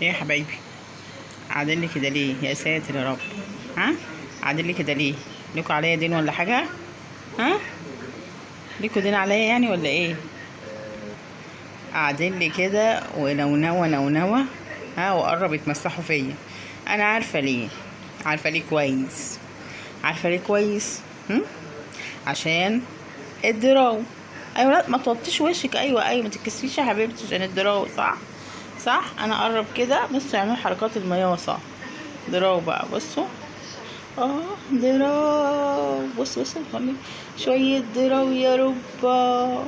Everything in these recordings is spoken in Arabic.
ايه يا حبايبي، قاعدين لي كده ليه؟ يا ساتر يا رب. ها، قاعدين لي كده ليه؟ ليكوا عليا دين ولا حاجه؟ ها، ليكوا دين عليا يعني ولا ايه؟ قاعدين لي كده ونونوه نونوه. ها، وقرب يتمسحوا فيا. انا عارفه ليه، عارفه ليه كويس، عارفه ليه كويس. عشان الدراو. ايوه، لا ما توطيش وشك. ايوه ايوه، ما تتكسفيش يا حبيبتي عشان الدراو. صح صح، انا اقرب كده. بصوا يعملوا حركات المياصة. دراو بقى، بصوا. دراو. بصوا خلي شوية دراو يا ربا.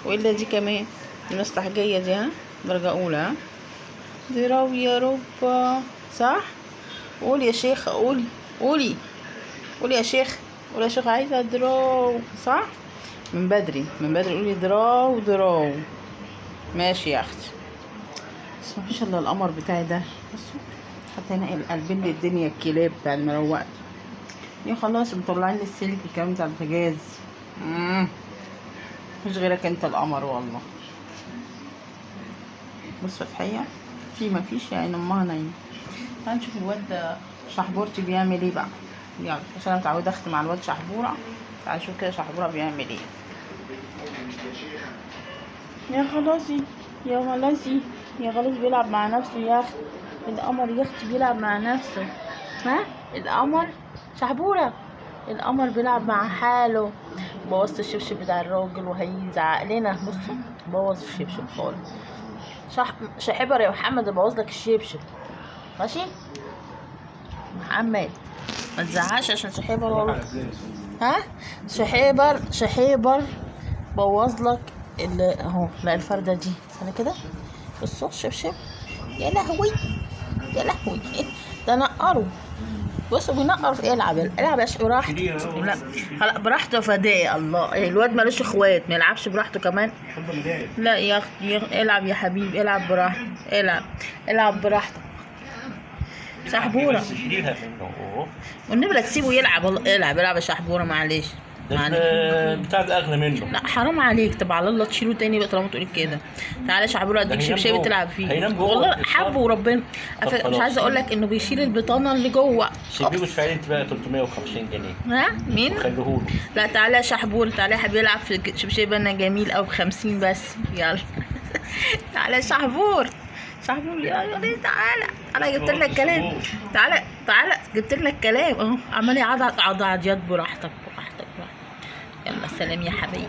والا دي كمان، دي مستحجية دي. ها، درجة اولى. ها، دراو يا ربا. صح، قولي يا شيخة، قولي قولي قولي يا شيخ، قولي يا شيخ، عايزة دراو. صح، من بدري من بدري قولي دراو دراو. ماشي يا اختي. بس مفيش الا القمر بتاعي ده. بصوا، حتى هنا قلبين لي الدنيا الكلاب بتاع المروقه. يا خلاص مطلعين لي السلك الكلام بتاع البوتاجاز. مش غيرك انت القمر والله. بص فتحيه، مفيش يعني امها نايمه. تعالى نشوف الواد شحبورتي بيعمل ايه بقى. يلا، عشان انا متعوده اختم مع الواد شحبوره. تعالى نشوف كده شحبوره بيعمل ايه. يا خلاصي، يا خلاصي، يا خلاص بيلعب مع نفسه يا اخي. القمر يا اختي بيلعب مع نفسه. ها، القمر شحبوره، القمر بيلعب مع حاله. بوظت الشبشب بتاع الراجل وهيزعق لنا. بصوا، بوظ الشبشب خالص. شحبر يا محمد، بوظ لك الشبشب. ماشي محمد، ما تزعقش عشان شحبر والله. ها، شحبر بوظ لك اهو. لا الفرده دي انا كده. بصوا الشبشب، يا لهوي يا لهوي. ده نقره. بصوا بينقر في العب براحته. لا خلاص براحته فداء الله. الواد مالوش اخوات، ما يلعبش براحته كمان. لا يا اختي، العب يا حبيبي، العب براحتك. العب براحتك شحبوره. والنبي لا تسيبه يلعب والله. العب يا شحبوره، معلش. بتاع ده اغلى منه. لا حرام عليك، طب على الله تشيله تاني بقى طالما تقولي كده. تعالى يا شحبوره اديك شبشبي تلعب فيه والله. حبه وربنا. مش عايزه اقول لك انه بيشيل البطانه اللي جوه. سيبيه وادفعي انت بقى 350 جنيه. ها مين؟ خليهوله. لا تعالى يا شحبور، تعالى يا حبيبي العب في شبشبي انا جميل او ب50 بس. يلا تعالى يا شحبور. شحبور يلا تعالى جبت لك كلام. تعالى جبت لك كلام اهو. عمال يعضعض يد. براحتك. يلا سلام يا حبيبي.